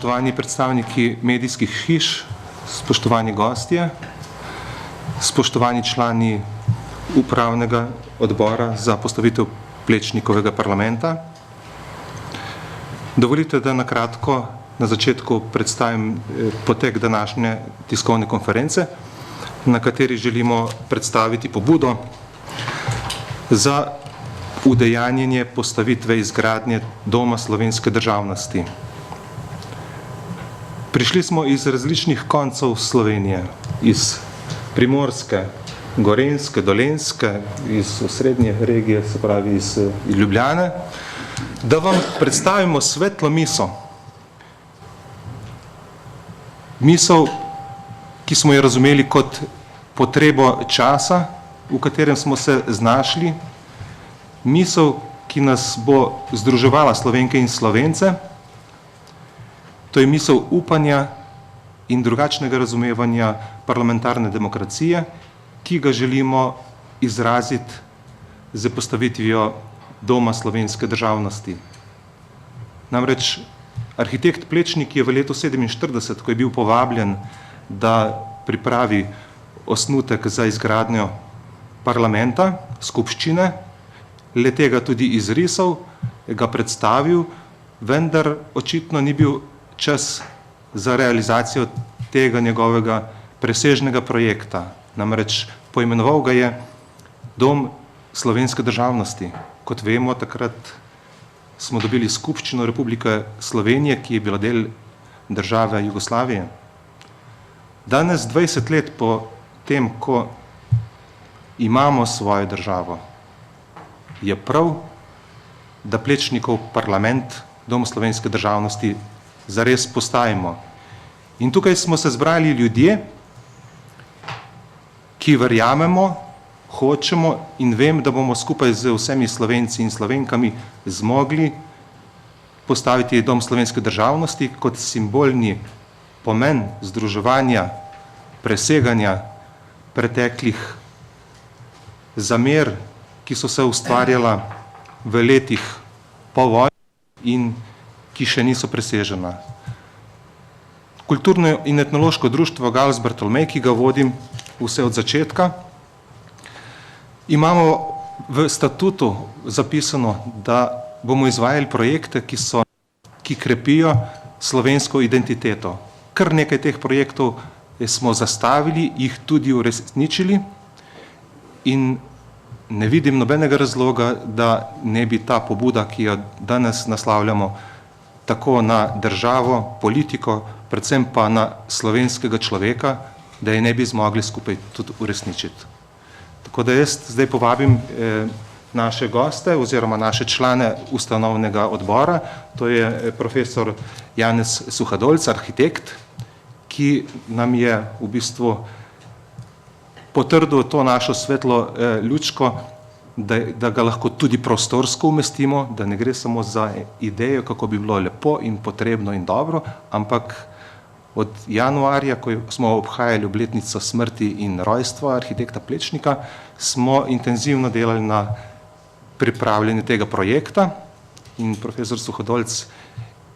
spoštovani predstavniki medijskih hiš, spoštovani gostje, spoštovani člani upravnega odbora za postavitev Plečnikovega parlamenta. Dovolite, da na kratko na začetku predstavim potek današnje tiskovne konference, na kateri želimo predstaviti pobudo za udejanjenje postavitve izgradnje Doma slovenske državnosti. Prišli smo iz različnih koncev Slovenije, iz Primorske, Gorenjske, Dolenjske, iz osrednje regije, se pravi iz Ljubljane, da vam predstavimo svetlo misel. Misel, ki smo jo razumeli kot potrebo časa, v katerem smo se znašli, misel, ki nas bo združevala Slovenke in Slovence, to je misel upanja in drugačnega razumevanja parlamentarne demokracije, ki ga želimo izraziti z postavitvijo Doma slovenske državnosti. Namreč arhitekt Plečnik je v letu 1947, ko je bil povabljen, da pripravi osnutek za izgradnjo parlamenta, skupščine, le-tega tudi izrisal, ga predstavil, vendar očitno ni bil čas za realizacijo tega njegovega presežnega projekta. Namreč poimenoval ga je Dom slovenske državnosti. Kot vemo, takrat smo dobili skupščino Republike Slovenije, ki je bila del države Jugoslavije. Danes, 20 let po tem, ko imamo svojo državo, je prav, da Plečnikov parlament, Dom slovenske državnosti, zares postavimo. In tukaj smo se zbrali ljudje, ki verjamemo, hočemo in vem, da bomo skupaj z vsemi Slovenci in Slovenkami zmogli postaviti Dom slovenske državnosti kot simbolni pomen združevanja, preseganja preteklih zamer, ki so se ustvarjala v letih po vojni in ki še niso presežena. Kulturno in etnološko društvo Gals Bartolomej, ki ga vodim vse od začetka, imamo v statutu zapisano, da bomo izvajali projekte, ki krepijo slovensko identiteto. Kar nekaj teh projektov smo zastavili, jih tudi uresničili in ne vidim nobenega razloga, da ne bi ta pobuda, ki jo danes naslavljamo, tako na državo, politiko, predvsem pa na slovenskega človeka, da je ne bi zmogli skupaj tudi uresničiti. Tako da jaz zdaj povabim naše goste oziroma naše člane ustanovnega odbora, to je profesor Janez Suhadolc, arhitekt, ki nam je v bistvu potrdil to našo svetlo lučko, da ga lahko tudi prostorsko umestimo, da ne gre samo za idejo, kako bi bilo lepo in potrebno in dobro, ampak od januarja, ko smo obhajali obletnico smrti in rojstva arhitekta Plečnika, smo intenzivno delali na pripravljanju tega projekta in profesor Suhadolc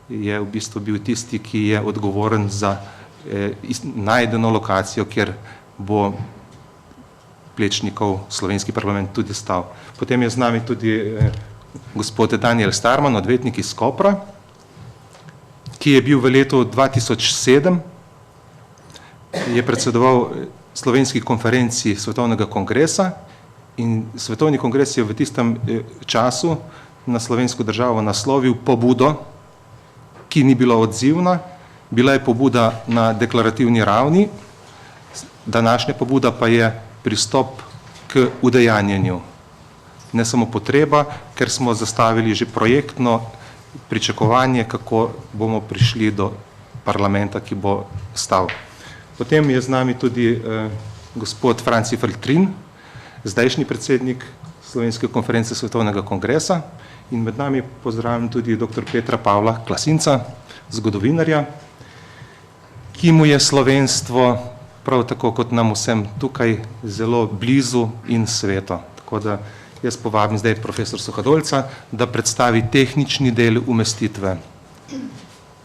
je v bistvu bil tisti, ki je odgovoren za najdeno lokacijo, kjer bo Plečnikov slovenski parlament tudi stal. Potem je z nami tudi gospod Daniel Starman, odvetnik iz Kopra, ki je bil v letu 2007, je predsedoval slovenski konferenci Svetovnega kongresa in Svetovni kongres je v tistem času na slovensko državo naslovil pobudo, ki ni bila odzivna, bila je pobuda na deklarativni ravni, današnja pobuda pa je pristop k udejanjenju. Ne samo potreba, ker smo zastavili že projektno pričakovanje, kako bomo prišli do parlamenta, ki bo stal. Potem je z nami tudi gospod Franci Feltrin, zdajšnji predsednik Slovenske konference Svetovnega kongresa in med nami pozdravljam tudi dr. Petra Pavla Klasinca, zgodovinarja, ki mu je slovenstvo prav tako kot nam vsem tukaj zelo blizu in sveto. Tako da jaz povabim zdaj profesor Suhadolca, da predstavi tehnični del umestitve.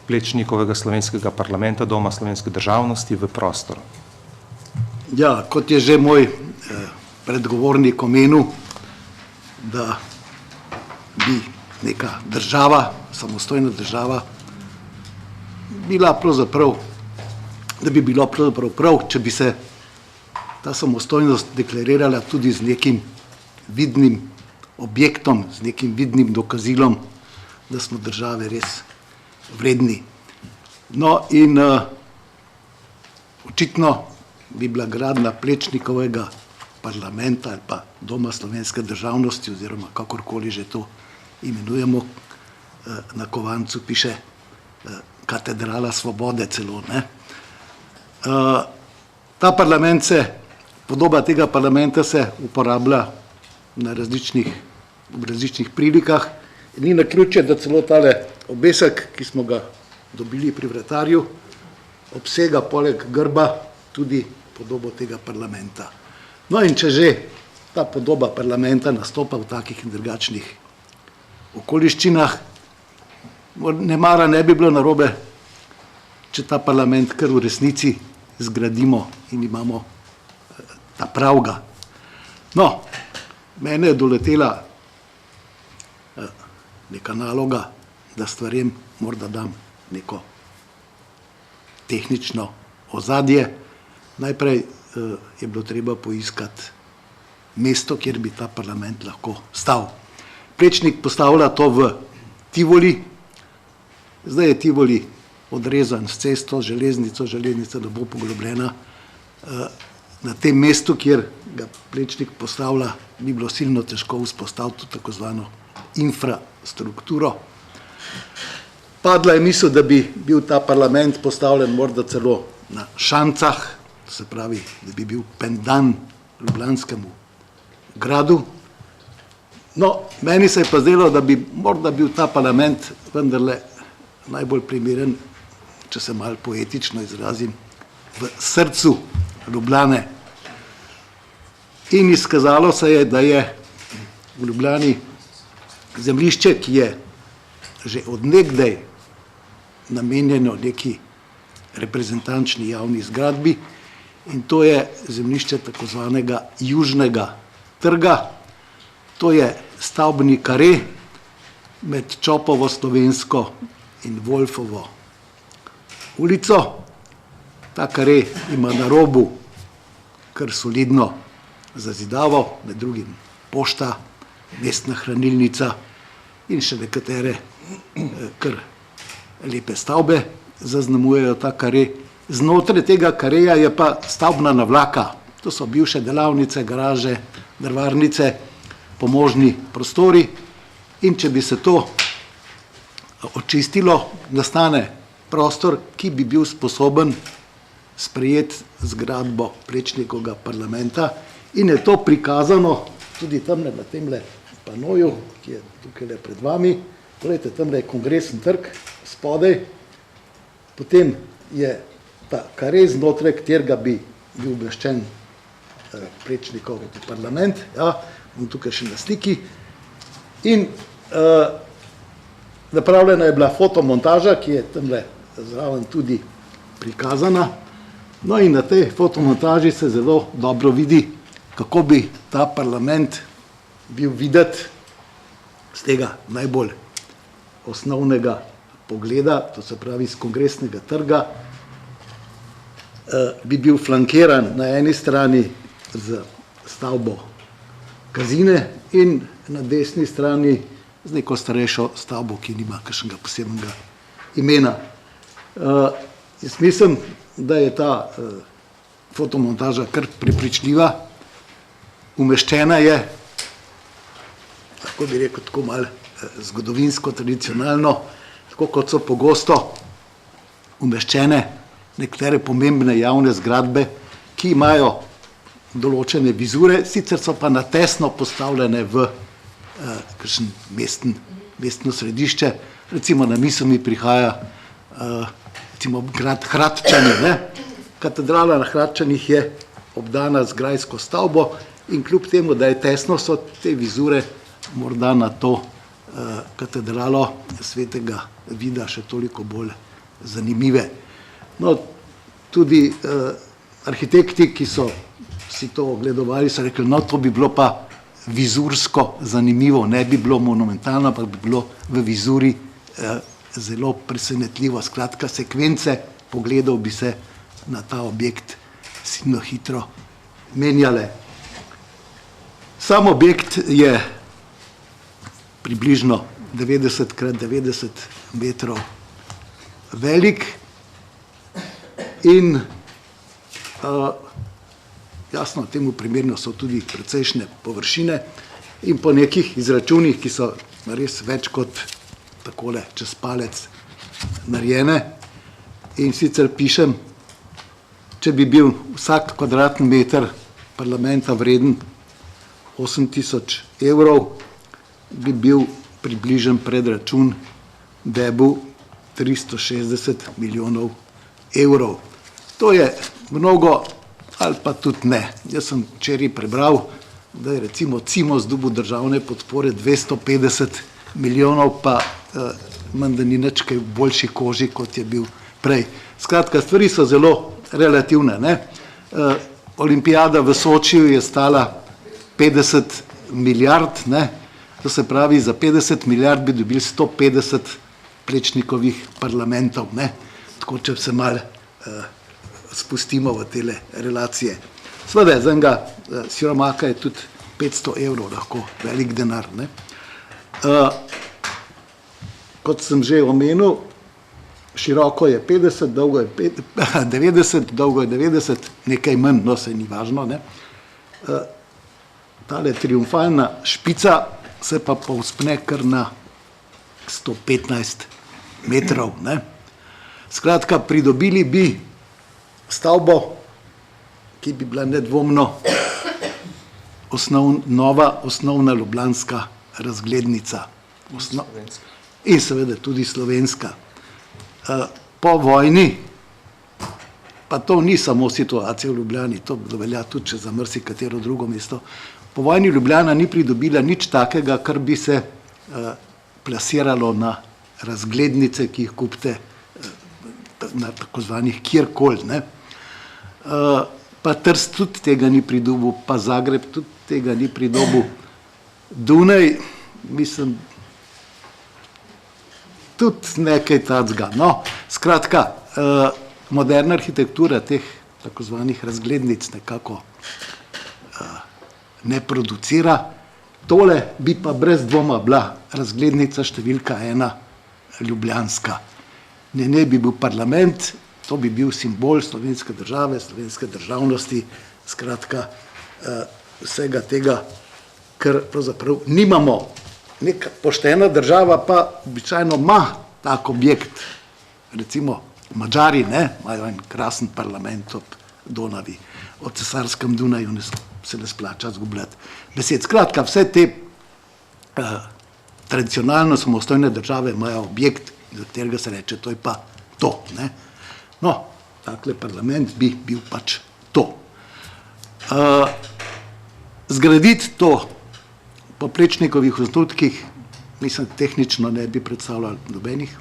Plečnikovega slovenskega parlamenta, Doma slovenske državnosti v prostor. Ja, kot je že moj predgovornik omenil, da bi neka država, samostojna država, da bi bilo pravzaprav prav, če bi se ta samostojnost deklarirala tudi z nekim vidnim objektom, z nekim vidnim dokazilom, da smo države res vredni. No in očitno bi bila gradnja Plečnikovega parlamenta ali pa Doma slovenske državnosti oziroma kakorkoli že to imenujemo, na kovancu piše katedrala svobode celo, ne. Ta parlament podoba tega parlamenta se uporablja v različnih prilikah. Ni naključje, da celo tale obesek, ki smo ga dobili pri vratarju, obsega poleg grba tudi podobo tega parlamenta. No in če že ta podoba parlamenta nastopa v takih in drugačnih okoliščinah, nemara ne bi bilo narobe, če ta parlament kar v resnici zgradimo in imamo ta pravga. No, mene je doletela neka naloga, da stvarem morda dam neko tehnično ozadje. Najprej je bilo treba poiskati mesto, kjer bi ta parlament lahko stal. Plečnik postavlja to v Tivoli. Zdaj je Tivoli odrezan s cesto, železnica ne bo poglobljena. Na tem mestu, kjer ga Plečnik postavlja, bi bilo silno težko vzpostaviti tako zvano infrastrukturo. Padla je misel, da bi bil ta parlament postavljen morda celo na šancah, to se pravi, da bi bil pendan Ljubljanskemu gradu. No, meni se je pa zdelo, da bi morda bil ta parlament vendarle najbolj primeren, če se malo poetično izrazim, v srcu Ljubljane. In izkazalo se je, da je v Ljubljani zemljišče, ki je že od nekdaj namenjeno neki reprezentančni javni zgradbi, in to je zemljišče tako zvanega Južnega trga. To je stavbni kare med Čopovo Slovensko in Wolfovo ulico. Ta kare ima na robu kar solidno zazidavo, med drugim pošta, mestna hranilnica in še nekatere kar lepe stavbe zaznamujejo ta kare. Znotraj tega kareja je pa stavbna navlaka. To so bivše delavnice, garaže, drvarnice, pomožni prostori, in če bi se to očistilo, nastane prostor, ki bi bil sposoben sprejeti zgradbo Plečnikovega parlamenta, in je to prikazano tudi tamle na temle panoju, ki je tukaj pred vami. Poglejte, tamle je Kongresni trg spodaj, potem je ta kare, znotraj katerega bi bil umeščen Plečnikov parlament, ja, in tukaj še na sliki. In napravljena je bila fotomontaža, ki je tamle zraven tudi prikazana. No in na tej fotomontaži se zelo dobro vidi, kako bi ta parlament bil videti z tega najbolj osnovnega pogleda, to se pravi z Kongresnega trga. Bi bil flankiran na eni strani z stavbo Kazine in na desni strani z neko starejšo stavbo, ki nima kakšnega posebnega imena. Jaz mislim, da je ta fotomontaža kar prepričljiva. Umeščena je, lahko bi rekel tako malo zgodovinsko, tradicionalno, tako kot so pogosto umeščene nekatere pomembne javne zgradbe, ki imajo določene vizure, sicer so pa na tesno postavljene v kakšen mestno središče. Recimo na misel mi prihaja recimo grad Hradčani, ne. Katedrala na Hradčanih je obdana z grajsko stavbo in kljub temu, da je tesno, so te vizure morda na to katedralo svetega Vida še toliko bolj zanimive. No, tudi arhitekti, ki so si to ogledovali, so rekli, no, to bi bilo pa vizursko zanimivo, ne bi bilo monumentalno, ampak bi bilo v vizuri zelo presenetljivo. Skratka, sekvence pogledov bi se na ta objekt silno hitro menjale. Sam objekt je približno 90 krat 90 metrov velik in jasno, temu primerno so tudi precejšnje površine in po nekih izračunih, ki so res več kot takole čez palec narejene, in sicer pišem, če bi bil vsak kvadratni meter parlamenta vreden 8.000 evrov, bi bil približen predračun, da bo 360 milijonov evrov. To je mnogo ali pa tudi ne. Jaz sem včeraj prebral, da je recimo Cimos dobil državne podpore 250 milijonov, pa menda ni nič kaj v boljši koži, kot je bil prej. Skratka, stvari so zelo relativne, ne. Olimpijada v Sočiju je stala 50 milijard, ne. To se pravi, za 50 milijard bi dobili 150 Plečnikovih parlamentov, ne. Tako, če se malo spustimo v tele relacije. Seveda, za enega siromaka je tudi 500 evrov lahko velik denar, ne. Kot sem že omenil, široko je 50, dolgo je 90, dolgo je 90, nekaj manj, no, se ni važno, ne. Tale triumfalna špica se pa povzpne kar na 115 metrov, ne. Skratka, pridobili bi stavbo, ki bi bila nedvomno nova osnovna ljubljanska razglednica. In seveda tudi slovenska. Po vojni, pa to ni samo situacija v Ljubljani, to velja tudi za marsikatero drugo mesto, po vojni Ljubljana ni pridobila nič takega, kar bi se plasiralo na razglednice, ki jih kupite na tako zvanih kjerkoli, ne. Pa Trst tudi tega ni pridobil, pa Zagreb tudi tega ni pridobil. Dunaj, mislim, tudi nekaj tacga. No, skratka, moderna arhitektura teh tako zvanih razglednic nekako ne producira. Tole bi pa brez dvoma bila razglednica številka 1 ljubljanska. Ne bi bil parlament, to bi bil simbol slovenske države, slovenske državnosti, skratka vsega tega, kar pravzaprav nimamo. Neka poštena država pa običajno ima tak objekt. Recimo Madžari, ne, imajo en krasen parlament ob Donavi, o cesarskem Dunaju se ne splača zgubljati besed. Skratka, vse te tradicionalno samostojne države imajo objekt, za katerega se reče, to je pa to, ne. No, takle parlament bi bil pač to. Zgraditi to po Plečnikovih osnutkih, mislim, tehnično ne bi predstavljali nobenih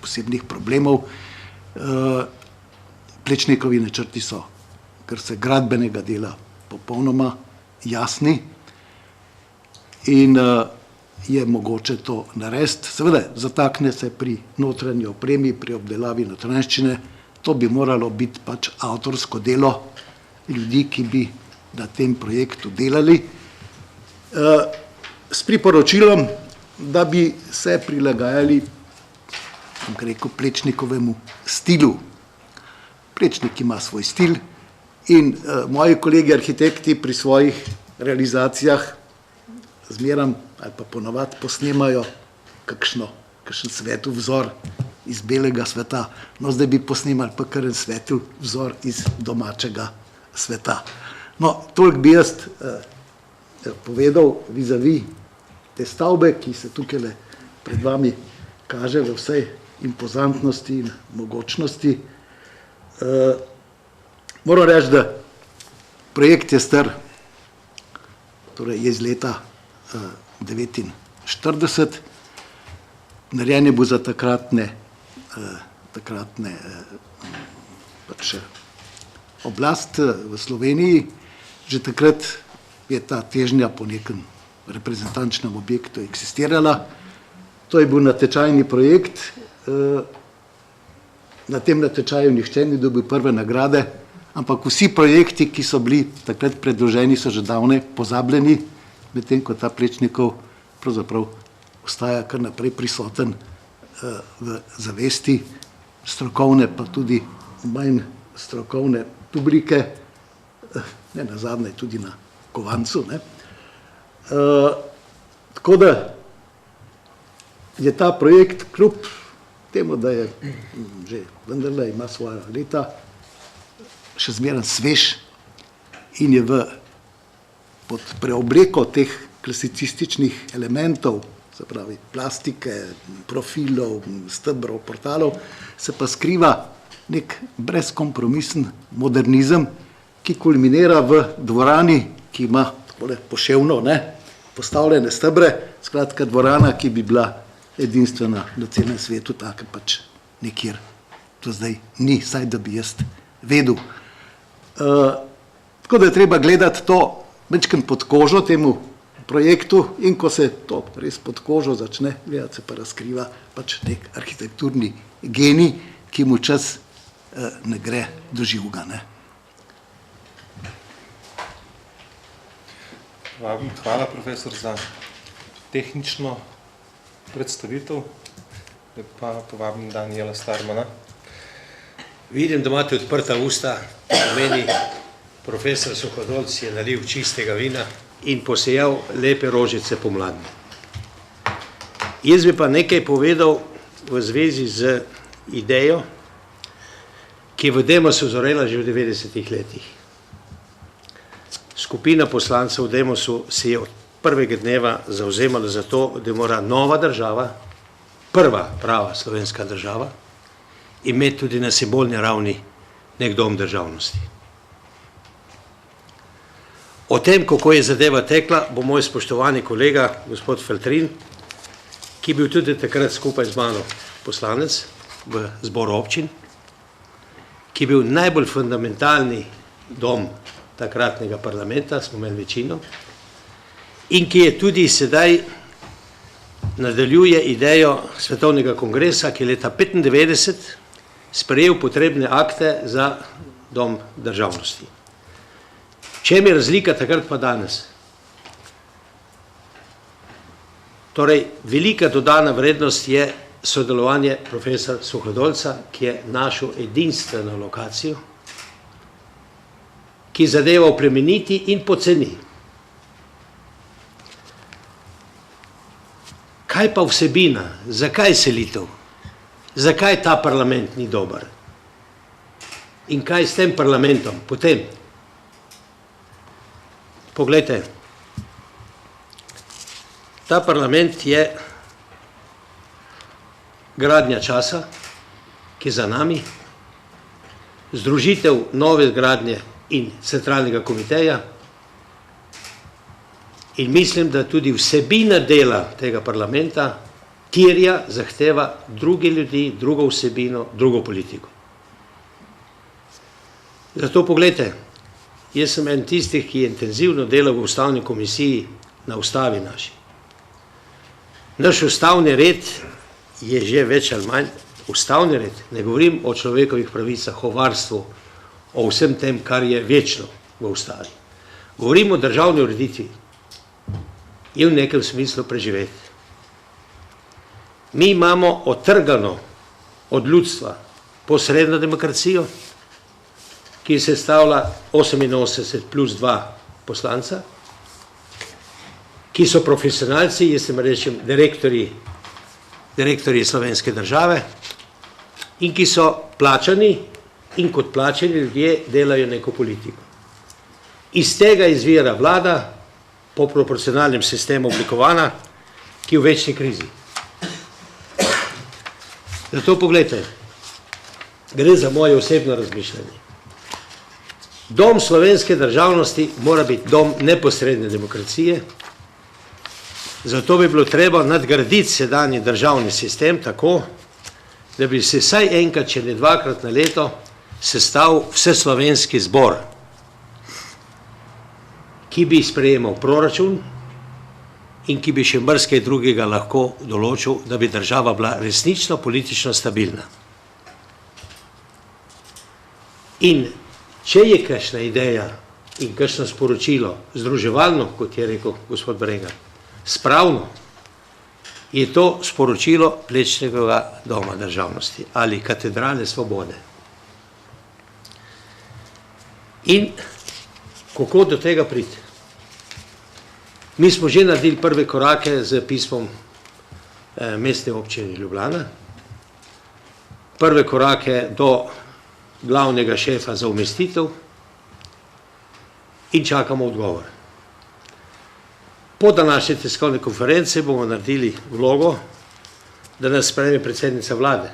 posebnih problemov. Plečnikovi načrti so, kar se gradbenega dela, popolnoma jasni in je mogoče to narediti. Seveda, zatakne se pri notranji opremi, pri obdelavi notranjščine, to bi moralo biti pač avtorsko delo ljudi, ki bi na tem projektu delali, s priporočilom, da bi se prilagajali, bom rekel, Plečnikovemu stilu. Plečnik ima svoj stil in moji kolegi arhitekti pri svojih realizacijah zmeram ali pa ponavadi posnemajo kakšen svetel vzor iz belega sveta. No, zdaj bi posnemali pa kar en svetel vzor iz domačega sveta. No, toliko bi jaz povedal vis-a-vis te stavbe, ki se tukaj pred vami kaže v vsej impozantnosti in mogočnosti. Moram reči, da projekt je star, torej je iz leta 49, narejen je bil za takratne takratne pač oblast v Sloveniji. Že takrat je ta težnja po nekem reprezentančnem objektu eksistirala. To je bil natečajni projekt. Na tem natečaju nihče ni dobil prve nagrade, ampak vsi projekti, ki so bili takrat predloženi, so že davne pozabljeni, medtem ko ta Plečnikov pravzaprav ostaja kar naprej prisoten v zavesti strokovne, pa tudi manj strokovne publike, ne nazadnje tudi na kovancu. Tako da je ta projekt kljub temu, da je že vendarle ima svoja leta, še zmeraj svež in je pod preobleko teh klasicističnih elementov, se pravi plastike, profilov, stebrov, portalov, se pa skriva nek brezkompromisen modernizem, ki kulminira v dvorani, ki ima takole poševno postavljene stebre, skratka dvorana, ki bi bila edinstvena na celem svetu, tako pač nekjer to zdaj ni, saj da bi jaz vedel. Tako da je treba gledati to večkrat pod kožo temu projektu in ko se to res pod kožo začne gledati, se pa razkriva pač nek arhitekturni genij, ki mu čas ne gre do živega. Hvala, profesor, za tehnično predstavitev. Pa povabim Danijela Starmana. Vidim, da imate odprta usta, pomeni profesor Suhadolc je nalil čistega vina in posejal lepe rožice pomladne. Jaz bi pa nekaj povedal v zvezi z idejo, ki je v Demosu zorela že v 90-ih letih. Skupina poslancev v Demosu se je od prvega dneva zavzemala za to, da mora nova država, prva prava slovenska država, imeti tudi na simbolni ravni nek dom državnosti. O tem, kako je zadeva tekla, bo moj spoštovani kolega, gospod Feltrin, ki je bil tudi takrat skupaj z mano poslanec v zboru občin, ki je bil najbolj fundamentalni dom takratnega parlamenta, smo imeli večino, in ki je tudi sedaj nadaljuje idejo Svetovnega kongresa, ki je leta 1995 sprejel potrebne akte za dom državnosti. Čem je razlika takrat pa danes? Torej, velika dodana vrednost je sodelovanje profesora Suhadolca, ki je našel edinstveno lokacijo, ki zadeva oplemeniti in poceni. Kaj pa vsebina? Zakaj selitev? Zakaj ta parlament ni dober? In kaj s tem parlamentom potem? Poglejte, ta parlament je gradnja časa, ki je za nami, združitev nove gradnje in centralnega komiteja in mislim, da tudi vsebina dela tega parlamenta terja, zahteva druge ljudi, drugo vsebino, drugo politiko. Zato poglejte, jaz sem en tistih, ki je intenzivno delal v ustavni komisiji na ustavi naši. Naš ustavni red je že več ali manj ustavni red, ne govorim o človekovih pravicah, o varstvu, o vsem tem, kar je večno v ustavi. Govorim o državni ureditvi in v nekem smislu preživeti. Mi imamo otrgano od ljudstva posredno demokracijo, ki se sestavlja 88 plus 2 poslanca, ki so profesionalci, jaz jim rečem direktorji slovenske države in ki so plačani in kot plačani ljudje delajo neko politiko. Iz tega izvira vlada po proporcionalnem sistemu oblikovana, ki je v večni krizi. Zato pogledajte, gre za moje osebno razmišljanje. Dom slovenske državnosti mora biti dom neposredne demokracije, zato bi bilo treba nadgraditi sedanji državni sistem tako, da bi se vsaj enkrat, če ne dvakrat na leto, sestal vseslovenski zbor, ki bi sprejemal proračun in ki bi še marsikaj drugega lahko določil, da bi država bila resnično politično stabilna. In če je kakšna ideja in kakšno sporočilo združevalno, kot je rekel gospod Bregar, spravno, je to sporočilo Plečnikovega doma državnosti ali katedrale svobode. In kako do tega priti? Mi smo že naredili prve korake z pismom mestne občine Ljubljana, prve korake do glavnega šefa za umestitev in čakamo odgovor. Po današnji tiskovni konferenci bomo naredili vlogo, da nas sprejme predsednica vlade,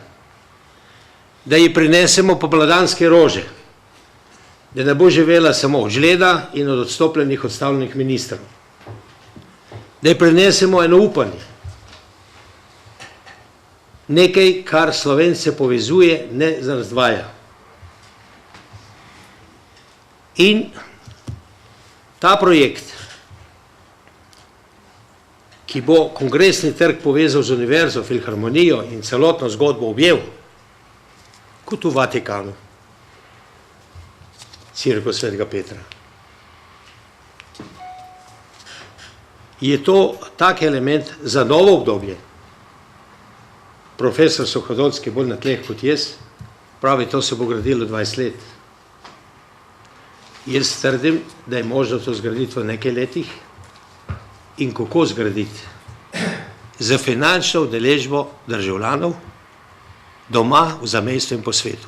da ji prinesemo popoldanske rože, da ne bo živela samo od žleda in od odstopljenih odstavljenih ministrov, da ji prinesemo eno upanje, nekaj, kar Slovence povezuje, ne razdvaja. In ta projekt, ki bo kongresni trg povezal z univerzo, filharmonijo in celotno zgodbo objel, kot v Vatikanu, Cerkev svetega Petra. Je to tak element za novo obdobje. Profesor Suhodolski, bolj na tleh kot jaz, pravi, to se bo gradilo 20 let. Jaz trdim, da je možno to zgraditi v nekaj letih. In kako zgraditi? Za finančno udeležbo državljanov doma, v zamejstvu in po svetu.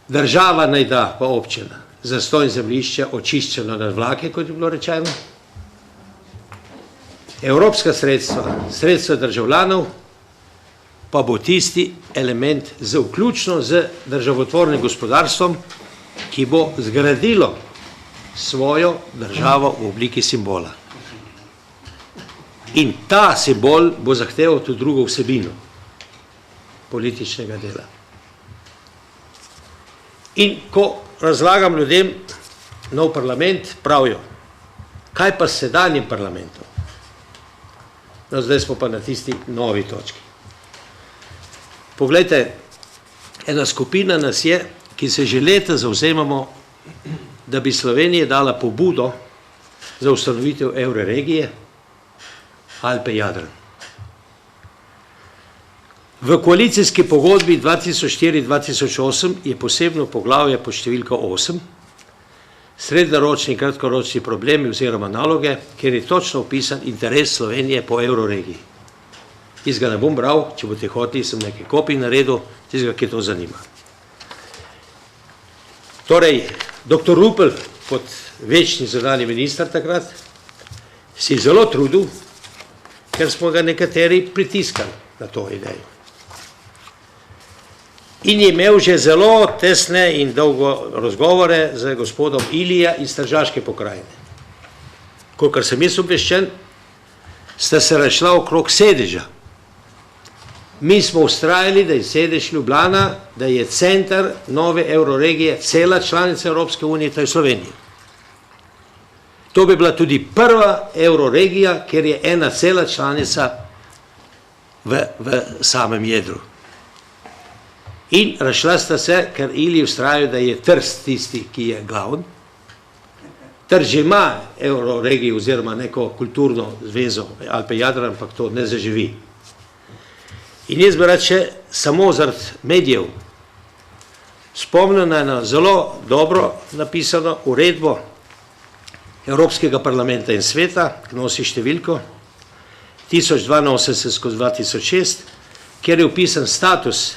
Država naj da, pa občina, zastonj zemljišče očiščeno nad vlake, kot je bilo rečeno. Evropska sredstva, sredstva državljanov, pa bo tisti element vključno z državotvornim gospodarstvom, ki bo zgradilo svojo državo v obliki simbola. In ta simbol bo zahteval tudi drugo vsebino političnega dela. In ko razlagam ljudem nov parlament, pravijo, kaj pa s sedanjim parlamentom? No, zdaj smo pa na tisti novi točki. Poglejte, ena skupina nas je, ki se že leta zavzemamo, da bi Slovenija dala pobudo za ustanovitev evroregije Alpe-Jadran. V koalicijski pogodbi 2004-2008 je posebno poglavje pod številko 8, srednjeročni in kratkoročni problemi oziroma naloge, kjer je točno opisan interes Slovenije po evroregiji. Jaz ga ne bom bral, če boste hoteli, sem nekaj kopij naredil, tistega, ki to zanima. Torej, dr. Rupel, kot večni zunanji minister takrat, si zelo trudil, ker smo ga nekateri pritiskali na to idejo. In je imel že zelo tesne in dolgo razgovore z gospodom Ilija iz Tržaške pokrajine. Kolikor sem jaz obveščen, sta se razšla okrog sedeža. Mi smo vztrajali, da je sedež Ljubljana, da je center nove evroregije, cela članica Evropske unije, to je Slovenija. To bi bila tudi prva evroregija, ker je ena cela članica v samem jedru. In razšla sta se, ker Ili vztrajajo, da je Trst tisti, ki je glavn. Trst že ima evroregijo oziroma neko kulturno zvezo Alpe-Jadran, ampak to ne zaživi. In jaz bi rad še samo zaradi medijev spomnil na eno zelo dobro napisano uredbo Evropskega parlamenta in sveta, ki nosi številko 1082/2006, kjer je opisan status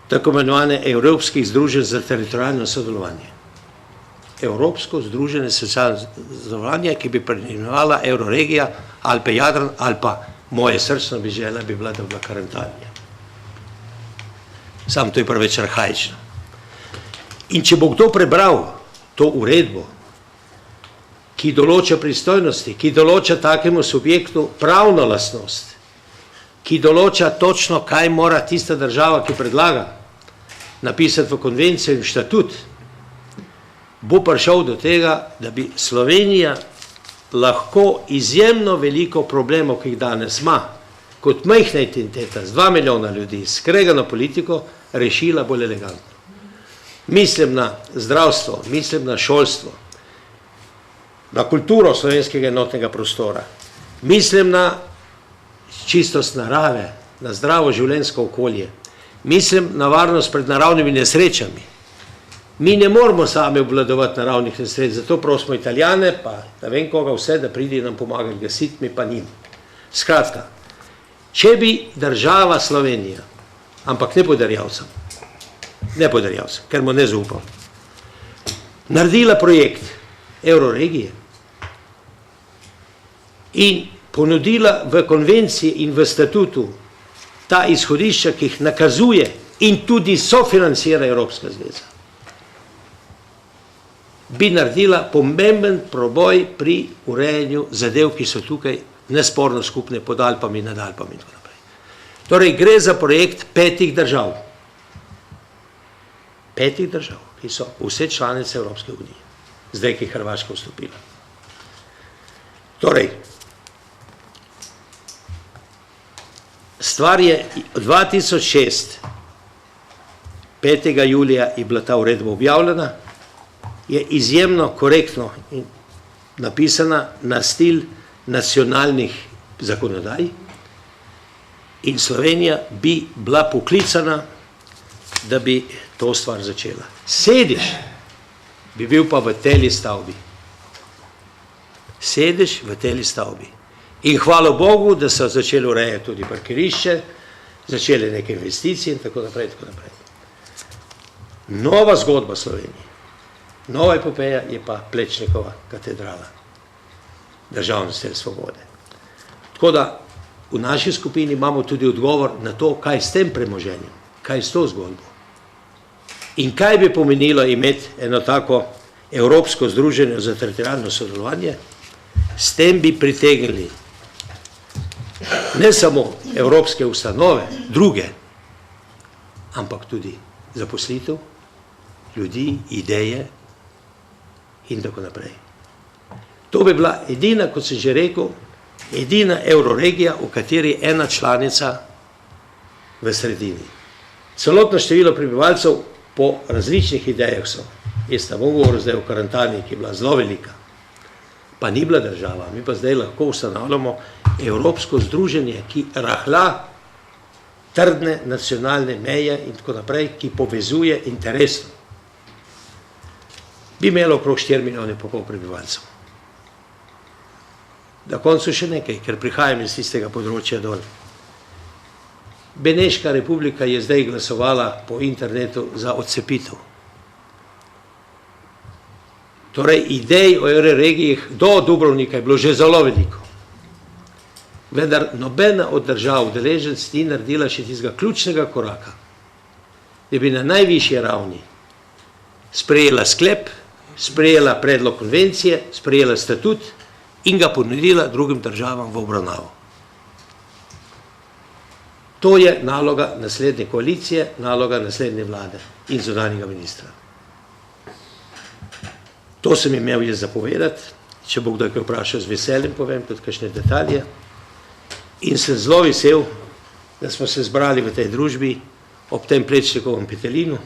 tako imenovane Evropskih združenj za teritorijalno sodelovanje. Evropsko združenje za sodelovanje, ki bi preimenovala evroregija Alpe-Jadran ali pa moje srčno bi žela, bi bila, da bi bila Karantanija. Sam to je preveč arhaično. In če bo kdo prebral to uredbo, ki določa pristojnosti, ki določa takemu subjektu pravno lastnost, ki določa točno, kaj mora tista država, ki predlaga, napisati v konvencijo in štatut, bo prišel do tega, da bi Slovenija lahko izjemno veliko problemov, ki jih danes ima, kot majhna entiteta z 2 milijona ljudi, skregano politiko, rešila bolj elegantno. Mislim na zdravstvo, mislim na šolstvo, na kulturo slovenskega enotnega prostora, mislim na čistost narave, na zdravo življenjsko okolje, mislim na varnost pred naravnimi nesrečami. Mi ne moramo sami obvladovati naravnih nesreč, zato prosimo Italijane, pa ne vem koga vse, da pridi nam pomagati gasiti, mi pa njim. Skratka, če bi država Slovenija, ampak ne podarjavcem, ker mu ne zaupam, naredila projekt Euroregije in ponudila v konvenciji in v statutu ta izhodišča, ki jih nakazuje in tudi sofinancira Evropska zveza, bi naredila pomemben proboj pri urejanju zadev, ki so tukaj nesporno skupne pod Alpami, nad Alpami in tako naprej. Torej, gre za projekt 5 držav. 5 držav, ki so vse članice Evropske unije, zdaj, ki je Hrvaška vstopila. Torej, stvar je 2006, 5. julija je bila ta uredba objavljena, je izjemno korektno napisana na stil nacionalnih zakonodaj in Slovenija bi bila poklicana, da bi to stvar začela. Sedež bi bil pa v tej stavbi. Sedež v tej stavbi. In hvala Bogu, da so začeli urejati tudi parkirišče, začeli neke investicije in tako naprej, tako naprej. Nova zgodba Slovenije, nova epopeja je pa Plečnikova katedrala, Državni stel svobode. Tako da v naši skupini imamo tudi odgovor na to, kaj s tem premoženjem, kaj s to zgodbo. In kaj bi pomenilo imeti eno tako Evropsko združenje za teritorialno sodelovanje, s tem bi pritegnili ne samo evropske ustanove, druge, ampak tudi zaposlitev, ljudi, ideje in tako naprej. To bi bila edina, kot sem že rekel, edina euroregija, v kateri je ena članica v sredini. Celotno število prebivalcev po različnih idejah so. Jaz ne bom govoril zdaj o Karantani, ki je bila zelo velika, pa ni bila država. Mi pa zdaj lahko ustanavljamo Evropsko združenje, ki rahla trdne nacionalne meje in tako naprej, ki povezuje interesno. Bi imelo okrog 4,5 milijone prebivalcev. Na koncu še nekaj, ker prihajam iz tistega področja dol. Beneška republika je zdaj glasovala po internetu za odcepitev. Torej, idej o regijah do Dubrovnika je bilo že zelo veliko. Vendar nobena od držav udeleženc ni naredila še tistega ključnega koraka, da bi na najvišji ravni sprejela sklep, sprejela predlog konvencije, sprejela statut in ga ponudila drugim državam v obravnavo. To je naloga naslednje koalicije, naloga naslednje vlade in zunanjega ministra. To sem imel jaz zapovedati, če bo kdo kaj vprašal, z veseljem povem tudi kakšne detalje. In sem zelo vesel, da smo se zbrali v tej družbi ob tem Plečnikovem petelinu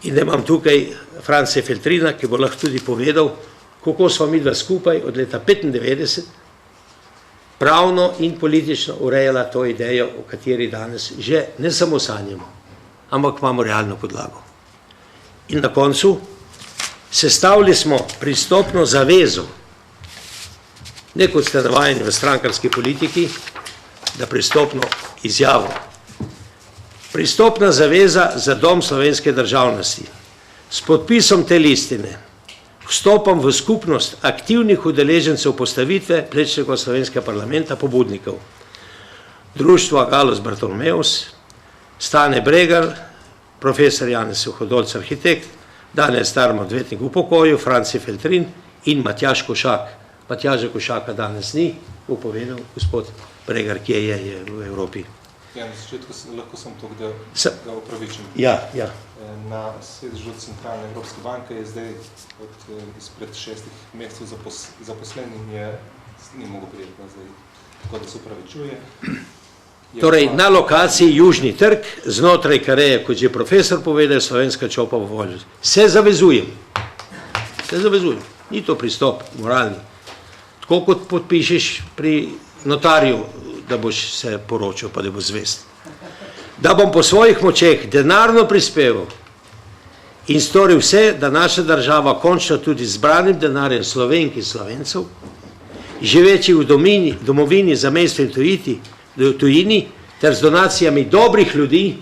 in da imam tukaj Franca Feltrina, ki bo lahko tudi povedal, kako smo mi dva skupaj od leta 1995 pravno in politično urejala to idejo, o kateri danes že ne samo sanjamo, ampak imamo realno podlago. In na koncu sestavili smo pristopno zavezo, ne kot ste navajeni v strankarski politiki, da pristopno izjavo. Pristopna zaveza za dom slovenske državnosti. S podpisom te listine vstopam v skupnost aktivnih udeležencev postavitve Plečnikova slovenskega parlamenta pobudnikov. Društvo Galos Bartolomeus, Stane Bregar, profesor Janez Suhodolc, arhitekt, Daniel Starm, odvetnik v pokoju, Franci Feltrin in Matjaž Košak. Matjaža Košaka danes ni, bo povedal gospod Bregar, kje je v Evropi. Ja, na začetku lahko sem to, da ga upravičim. Ja. Na sedežu Centralne Evropske banke je zdaj izpred 6 mesecev zaposlen in ni mogel prijeti nazaj, tako da se upravičuje. Torej, na lokaciji Južni trg, znotraj kareje, kot je profesor povedal, Slovenska čopa v volju. Se zavezujem. Ni to pristop moralni. Tako kot podpišeš pri notarju, da boš se poročil, pa da bo zvest. Da bom po svojih močeh denarno prispeval in storil vse, da naša država končno tudi zbranim denarjem Slovenk in Slovencev, živeči v domovini, zamestju in tujini, ter z donacijami dobrih ljudi,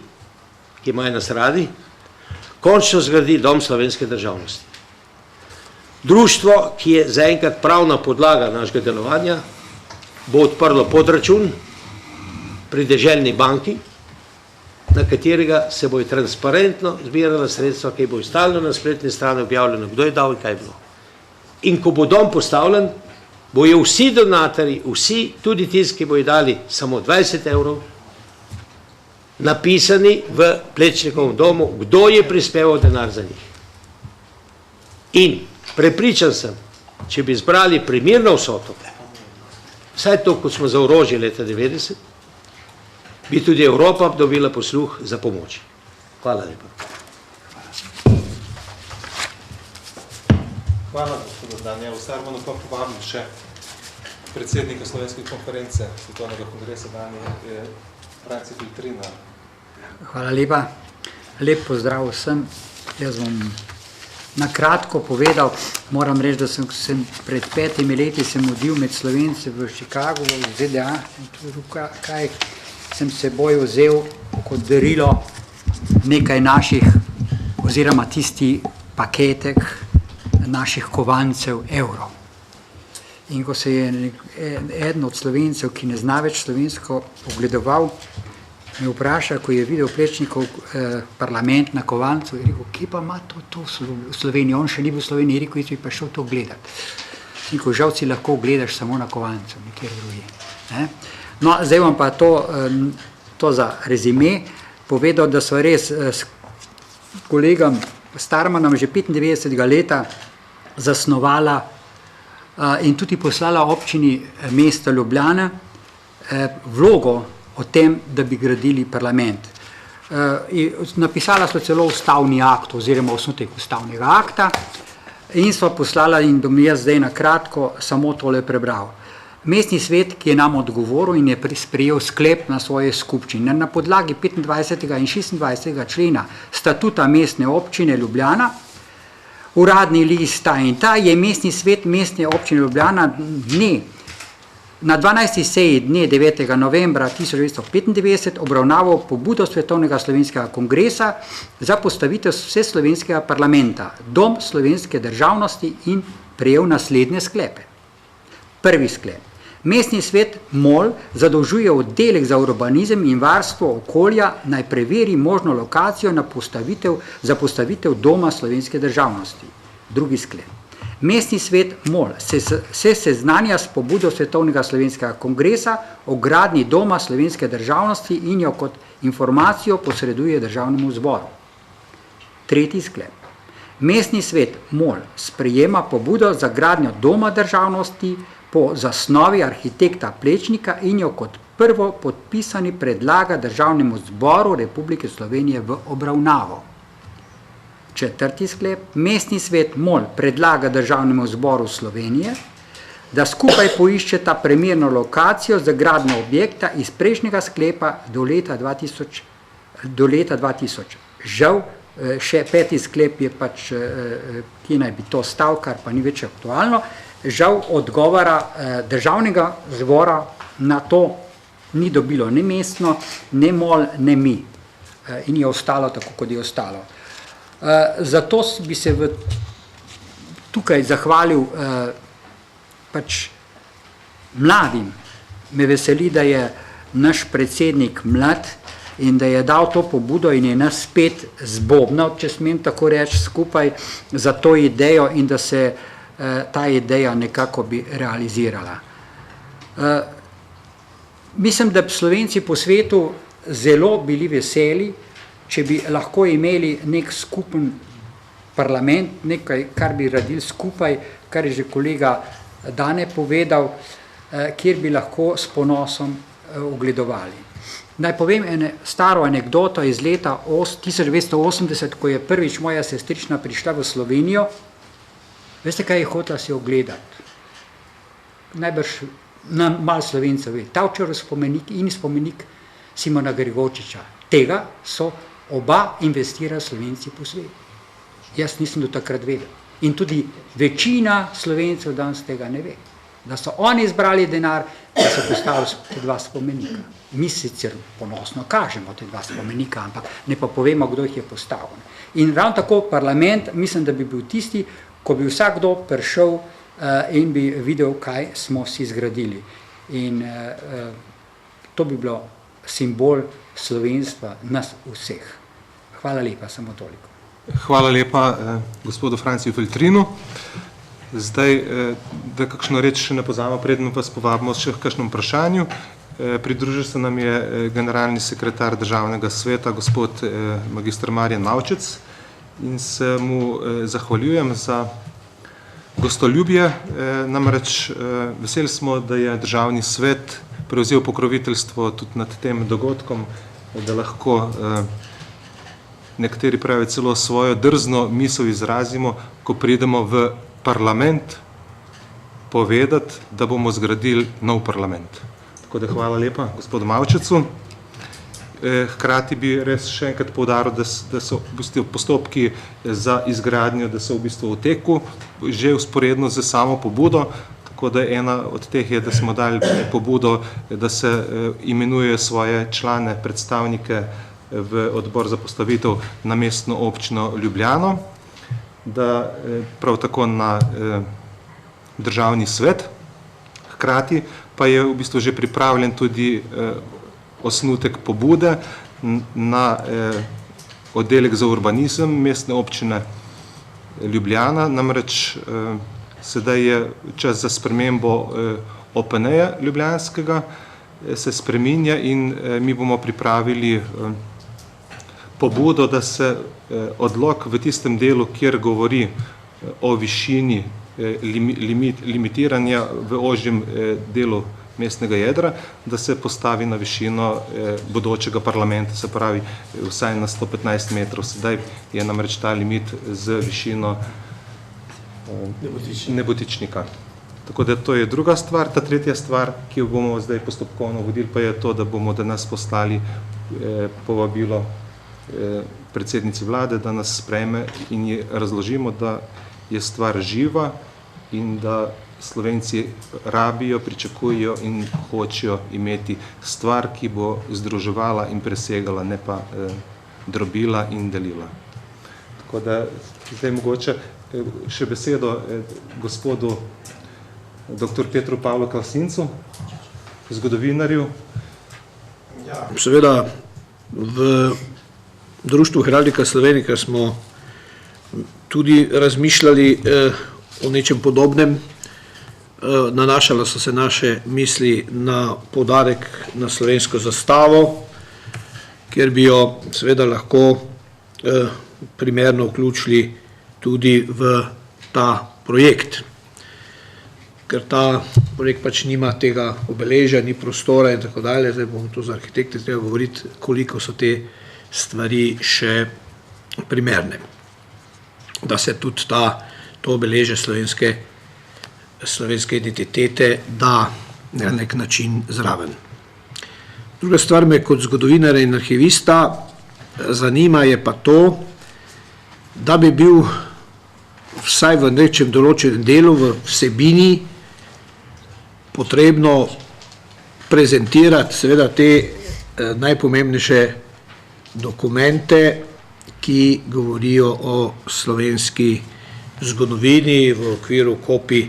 ki imajo nas radi, končno zgradi dom slovenske državnosti. Društvo, ki je zaenkrat pravna podlaga našega delovanja, bo odprlo podračun pri deželni banki, na katerega se bo transparentno zbirala sredstva, ki bo stalno na spletni strani objavljeno, kdo je dal in kaj je bilo. In ko bo dom postavljen, bojo vsi donatorji, vsi, tudi tisti, ki bojo dali samo 20 evrov, napisani v Plečnikovem domu, kdo je prispeval denar za njih. In prepričan sem, če bi zbrali primerno vsoto, vsaj to, kot smo za orožje leta 90, bi tudi Evropa dobila posluh za pomoč. Hvala lepa. Hvala, gospod Danijel. Sarmonu pa povabim še predsednika Slovenske konference Svetovnega kongresa Danije, Franci Filtrina. Hvala lepa. Lep pozdrav vsem. Jaz bom na kratko povedal, moram reči, da sem pred 5 leti sem odil med Slovence v Chicagu, v ZDA, kaj sem seboj vzel kot darilo nekaj naših, oziroma tisti paketek naših kovancev evrov. In ko se je eden od Slovencev, ki ne zna več slovensko, ogledoval, me vpraša, ko je videl Plečnikov parlament na kovancu, je rekel, kje pa ima to v Sloveniji? On še ni bil v Sloveniji, je rekel, jaz bi pa šel to gledati. In ko žal si lahko gledaš samo na kovancu, nikjer drugi. No, zdaj vam pa to za rezime povedal, da so res s kolegom Starmanom že 95. leta zasnovala in tudi poslala občini mesta Ljubljana vlogo o tem, da bi gradili parlament. Napisala so celo ustavni akt oziroma osnutek ustavnega akta in so poslala, in bom jaz zdaj na kratko samo tole prebral. Mestni svet, ki je nam odgovoril in je sprejel sklep na svoje skupščine na podlagi 25. in 26. člena statuta mestne občine Ljubljana, uradni list ta in ta, je mestni svet mestne občine Ljubljana na 12. seji dne 9. novembra 1995 obravnaval pobudo Svetovnega slovenskega kongresa za postavitev vseslovenskega parlamenta, dom slovenske državnosti, in prejel naslednje sklepe. Prvi sklep. Mestni svet MOL zadolžuje oddelek za urbanizem in varstvo okolja, naj preveri možno lokacijo za postavitev doma slovenske državnosti. Drugi sklep. Mestni svet MOL se seznanja s pobudo Svetovnega slovenskega kongresa o gradnji doma slovenske državnosti in jo kot informacijo posreduje državnemu zboru. Tretji sklep. Mestni svet MOL sprejema pobudo za gradnjo doma državnosti po zasnovi arhitekta Plečnika in jo kot prvo podpisani predlaga državnemu zboru Republike Slovenije v obravnavo. Četrti sklep. Mestni svet MOL predlaga državnemu zboru Slovenije, da skupaj poiščeta primerno lokacijo za gradnjo objekta iz prejšnjega sklepa do leta 2000. Žal, še 5. sklep je pač, ki naj bi to stal, kar pa ni več aktualno. Žal odgovora državnega zbora na to ni dobilo ne mestno, ne MOL, ne mi. In je ostalo tako, kot je ostalo. Zato bi se tukaj zahvalil pač mladim. Me veseli, da je naš predsednik mlad in da je dal to pobudo in je nas spet zbobnal, če smem tako reči, skupaj za to idejo in da se ta ideja nekako bi realizirala. mislim, da bi Slovenci po svetu zelo bili veseli, če bi lahko imeli nek skupen parlament, nekaj, kar bi radili skupaj, kar je že kolega Dane povedal, kjer bi lahko s ponosom ogledovali. Naj povem staro anekdoto iz leta 1980, ko je prvič moja sestrična prišla v Slovenijo. Veste, kaj je hotela si ogledati? Najbrž malo Slovencev ve. Tavčarov spomenik in spomenik Simona Gregorčiča. Tega so oba investirali Slovenci po svetu. Jaz nisem do takrat vedel. In tudi večina Slovencev danes tega ne ve. Da so oni izbrali denar, da so postavili te dva spomenika. Mi sicer ponosno kažemo te dva spomenika, ampak ne pa povemo, kdo jih je postavil. In ravno tako parlament, mislim, da bi bil tisti, ko bi vsakdo prišel in bi videl, kaj smo si zgradili. In to bi bilo simbol slovenstva nas vseh. Hvala lepa, samo toliko. Hvala lepa gospodu Franciju Feltrinu. Zdaj, da kakšno reč še ne pozavamo, predno pa spovabimo še k kakšnem vprašanju. Pridružil se nam je generalni sekretar Državnega sveta, gospod magistr Marjan Mavčec, in se mu zahvaljujem za gostoljubje. Namreč veseli smo, da je Državni svet prevzel pokroviteljstvo tudi nad tem dogodkom, da lahko nekateri pravi celo svojo drzno misel izrazimo, ko pridemo v parlament povedati, da bomo zgradili nov parlament. Tako da hvala lepa gospodu Mavčecu. Hkrati bi res še enkrat poudaril, da so v bistvu postopki za izgradnjo, da so v bistvu v teku, že vzporedno z samo pobudo, tako da ena od teh je, da smo dali pobudo, da se imenuje svoje člane, predstavnike v odbor za postavitev na mestno občino Ljubljano, da prav tako na Državni svet. Hkrati pa je v bistvu že pripravljen tudi osnutek pobude na oddelek za urbanizem mestne občine Ljubljana. Namreč sedaj je čas za spremembo OPN-ja ljubljanskega, se spreminja in mi bomo pripravili pobudo, da se odlok v tistem delu, kjer govori o višini limitiranja v ožjem delu mestnega jedra, da se postavi na višino bodočega parlamenta, se pravi vsaj na 115 metrov. Sedaj je namreč ta limit z višino nebotičnika. Tako da to je druga stvar. Ta tretja stvar, ki jo bomo zdaj postopkovno vodili, pa je to, da bomo danes poslali povabilo predsednici vlade, da nas sprejme in ji razložimo, da je stvar živa in da Slovenci rabijo, pričakujejo in hočejo imeti stvar, ki bo združevala in presegala, ne pa drobila in delila. Tako da zdaj mogoče še besedo gospodu dr. Petru Pavlu Kalsincu, zgodovinarju. Ja, seveda v Društvu Heraldika Slovenije smo tudi razmišljali o nečem podobnem. Nanašalo so se naše misli na poudarek na slovensko zastavo, kjer bi jo seveda lahko primerno vključili tudi v ta projekt. Ker ta projekt pač nima tega obeležja, ni prostora in tako dalje, zdaj bomo to za arhitekte treba govoriti, koliko so te stvari še primerne, da se tudi to obeležje slovenske identitete da na nek način zraven. Druga stvar me kot zgodovinarja in arhivista zanima je pa to, da bi bil vsaj v nečem določenem delu v vsebini potrebno prezentirati seveda te najpomembnejše dokumente, ki govorijo o slovenski zgodovini v okviru kopij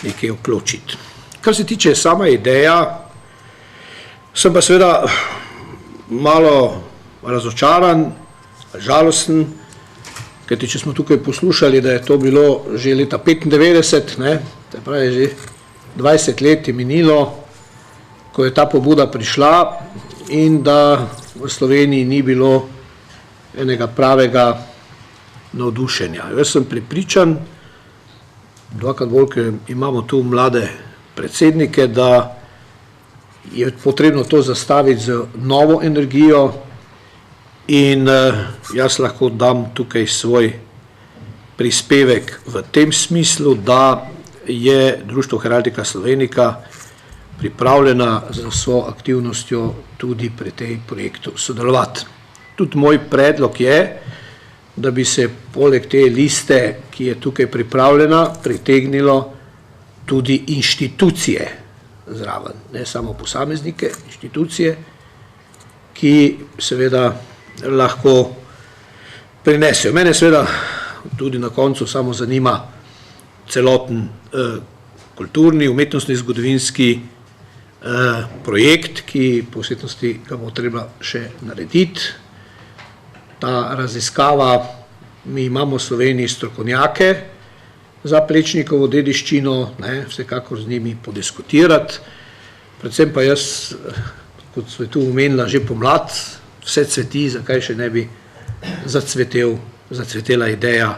nekaj vključiti. Kar se tiče sama ideja, sem pa seveda malo razočaran, žalosten, kajti če smo tukaj poslušali, da je to bilo že leta 1995, to pravi že 20 let je minilo, ko je ta pobuda prišla in da v Sloveniji ni bilo enega pravega navdušenja. Jaz sem prepričan, dvakrat bolj, ker imamo tu mlade predsednike, da je potrebno to zastaviti z novo energijo in jaz lahko dam tukaj svoj prispevek v tem smislu, da je Društvo Heraldika Slovenika pripravljena za svojo aktivnostjo tudi pri tej projektu sodelovati. Tudi moj predlog je, da bi se poleg te liste, ki je tukaj pripravljena, pritegnilo tudi inštitucije zraven, ne samo posameznike, inštitucije, ki seveda lahko prinesejo. Mene seveda tudi na koncu samo zanima celoten kulturni, umetnostni, zgodovinski projekt, ki po vsetnosti ga bo treba še narediti. Ta raziskava, mi imamo v Sloveniji strokovnjake za Plečnikovo dediščino, vsekakor z njimi podiskutirati. Predvsem pa jaz, kot so tu omenila že pomlad, vse cveti, zakaj še ne bi zacvetela ideja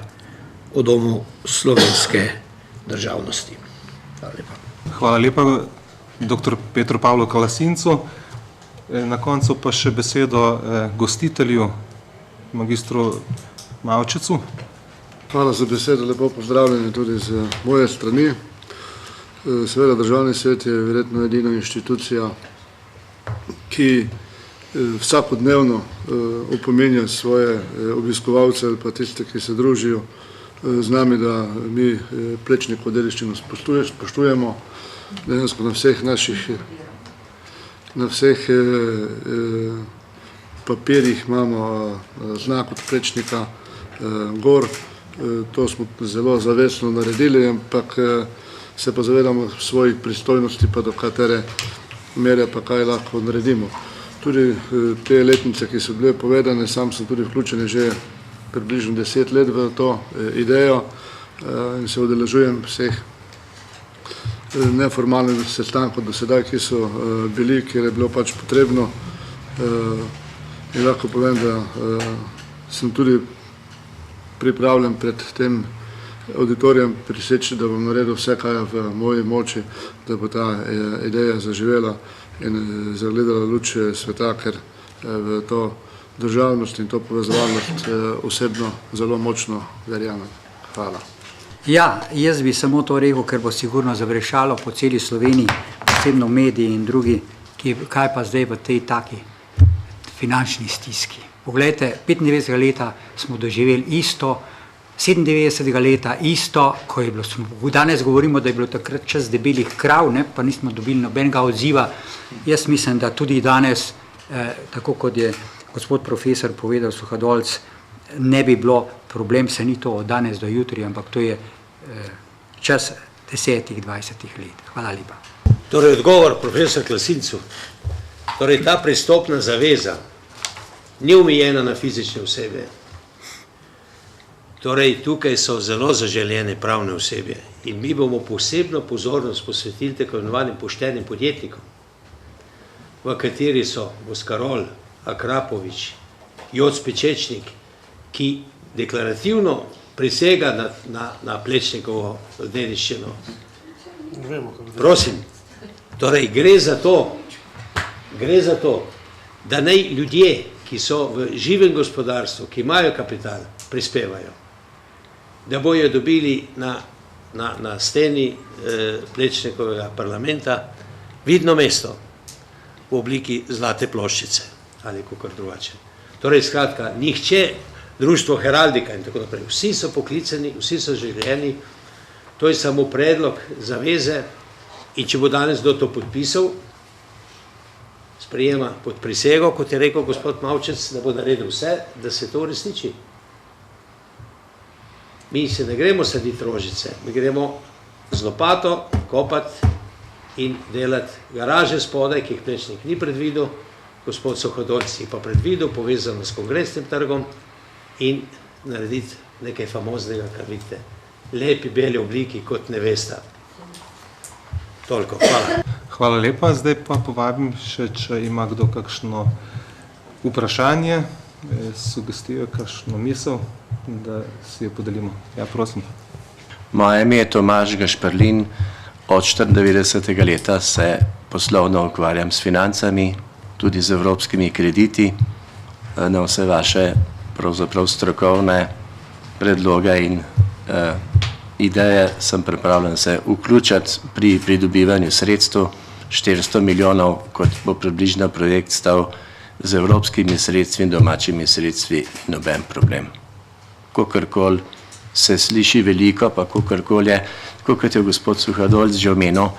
o domu slovenske državnosti. Hvala lepa. Hvala lepa, dr. Petru Pavlu Kalasincu. Na koncu pa še besedo gostitelju, magistru Mavčecu. Hvala za besedo, lepo pozdravljeni tudi z moje strani. Seveda Državni svet je verjetno edina inštitucija, ki vsakodnevno opominja svoje obiskovalce ali pa tiste, ki se družijo z nami, da mi Plečnikovo dediščino spoštujemo. Dejansko na vseh papirjih imamo znak od Plečnika gor. To smo zelo zavestno naredili, ampak se pa zavedamo svojih pristojnosti, pa do katere mere pa kaj lahko naredimo. Tudi te letnice, ki so bile povedane, sam sem tudi vključen že približno 10 let v to idejo in se udeležujem vseh neformalnih sestankov do sedaj, ki so bili, kjer je bilo pač potrebno. In lahko povem, da sem tudi pripravljen pred tem auditorijem priseči, da bom naredil vse, kaj je v moji moči, da bo ta ideja zaživela in zagledala luč sveta, ker v to državnost in to povezovalnost osebno zelo močno verjamem. Hvala. Ja, jaz bi samo to rekel, ker bo sigurno zavrešalo po celi Sloveniji, posebno mediji in drugi, kaj pa zdaj v tej taki finančni stiski. Poglejte, 95. leta smo doživeli isto, 97. leta isto, ko je bilo, danes govorimo, da je bilo takrat čas debelih krav, pa nismo dobili nobenega odziva. Jaz mislim, da tudi danes, tako kot je gospod profesor povedal Suhadolc, ne bi bilo problem, se ni to od danes do jutri, ampak to je čas 10-20 let. Hvala lepa. Torej, odgovor profesor Klasincu. Torej, ta pristopna zaveza ni omejena na fizične osebe. Torej, tukaj so zelo zaželjene pravne osebe in mi bomo posebno pozornost posvetili tako imenovanim poštenim podjetnikom, v kateri so Boskarol, Akrapovič, Joc Pečečnik, ki deklarativno prisega na Plečnikovo dediščino. Prosim, torej gre za to, da naj ljudje, ki so v živem gospodarstvu, ki imajo kapital, prispevajo, da bojo dobili na steni Plečnikovega parlamenta vidno mesto v obliki zlate ploščice ali kakor drugače. Torej, skratka, nihče, Društvo Heraldika in tako naprej, vsi so poklicani, vsi so želeni, to je samo predlog zaveze in če bo danes kdo to podpisal, sprejema pod prisego, kot je rekel gospod Mavčec, da bo naredil vse, da se to uresniči. Mi se ne gremo saditi rožice, mi gremo z lopato kopati in delati garaže spodaj, ki jih Plečnik ni predvidel, gospod Suhadolc jih pa predvidel, povezano s Kongresnim trgom in narediti nekaj famoznega, kar vidite, lepi beli obliki kot nevesta. Toliko, hvala. Hvala lepa. Zdaj pa povabim še, če ima kdo kakšno vprašanje, sugestijo, kakšno misel, da si jo podelimo. Ja, prosim. Moje ime je Tomaž Gašperlin. Od 94. leta se poslovno ukvarjam s financami, tudi z evropskimi krediti. Na vse vaše pravzaprav strokovne predloge in ideje sem pripravljen se vključiti pri pridobivanju sredstev. 400 milijonov, kot bo približno projekt stal, z evropskimi sredstvi in domačimi sredstvi noben problem. Kakorkoli se sliši veliko, pa kakorkoli je, kot je gospod Suhadolc že omenil,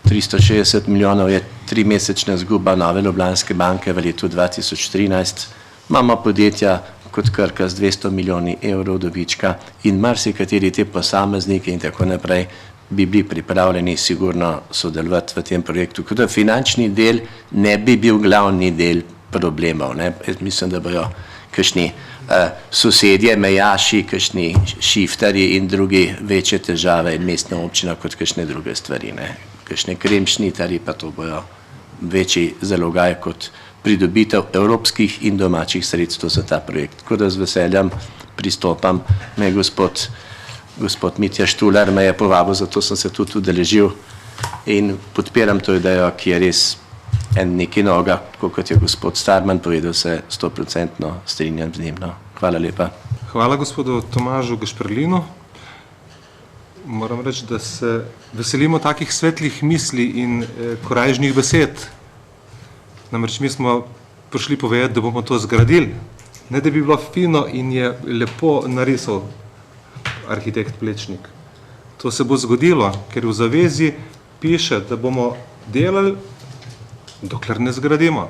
360 milijonov je 3-mesečna zguba Nove Ljubljanske banke v letu 2013. Imamo podjetja kot Krka z 200 milijoni evrov dobička in marsikateri te posamezniki in tako naprej bi bili pripravljeni sigurno sodelovati v tem projektu. Tako da finančni del ne bi bil glavni del problemov. Ne? Mislim, da bojo kakšni sosedje, mejaši, kakšni šiftarji in drugi večje težave in mestna občina kot kakšne druge stvari. Ne? Kakšne kremšnitari pa to bojo večji zalogaj kot pridobitev evropskih in domačih sredstev za ta projekt. Tako da z veseljem pristopam. Me gospod Mitja Štular me je povabil, zato sem se tudi udeležil in podpiram to idejo, ki je res neki noga, kot je gospod Starman povedal, se 100% strinjam z njim. No. Hvala lepa. Hvala gospodu Tomažu Gašperlinu. Moram reči, da se veselimo takih svetlih misli in korajžnih besed. Namreč mi smo prišli povedati, da bomo to zgradili. Ne, da bi bilo fino in je lepo narisal arhitekt Plečnik. To se bo zgodilo, ker v zavezi piše, da bomo delali, dokler ne zgradimo.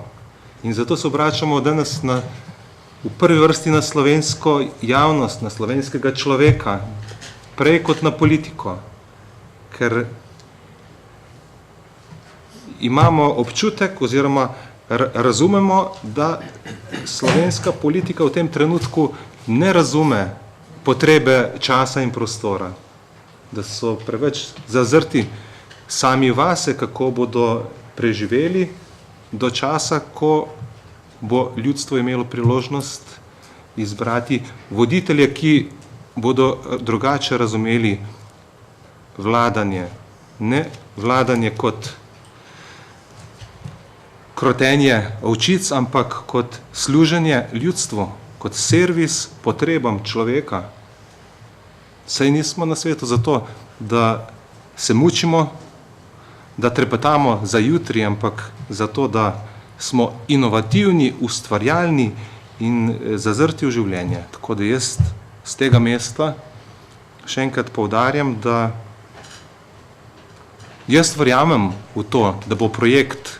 In zato se obračamo danes v prvi vrsti na slovensko javnost, na slovenskega človeka, prej kot na politiko, ker imamo občutek oziroma razumemo, da slovenska politika v tem trenutku ne razume potrebe časa in prostora, da so preveč zazrti sami vase, kako bodo preživeli do časa, ko bo ljudstvo imelo priložnost izbrati voditelje, ki bodo drugače razumeli vladanje. Ne vladanje kot krotenje ovčic, ampak kot služenje ljudstvu, kot servis potrebam človeka. Saj nismo na svetu zato, da se mučimo, da trepetamo za jutri, ampak zato, da smo inovativni, ustvarjalni in zazrti v življenje. Tako da jaz z tega mesta še enkrat poudarjam, da jaz verjamem v to, da bo projekt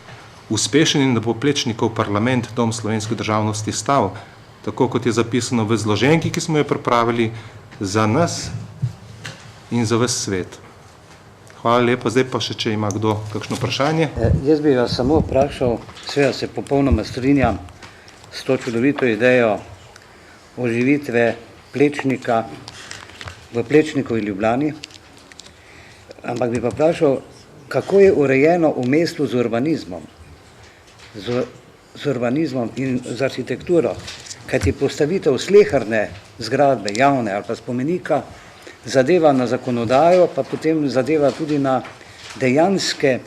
uspešen in da bo Plečnikov parlament, Dom slovenske državnosti stal, tako kot je zapisano v zloženki, ki smo jo pripravili za nas in za ves svet. Hvala lepa. Zdaj pa še, če ima kdo kakšno vprašanje. Jaz bi vas samo vprašal, seveda se popolnoma strinjam s to čudovito idejo oživitve Plečnika v Plečnikovi Ljubljani, ampak bi pa vprašal, kako je urejeno v mestu z urbanizmom, z urbanizmom in z arhitekturo, kajti postavitev sleherne zgradbe, javne ali pa spomenika, zadeva na zakonodajo, pa potem zadeva tudi na dejanske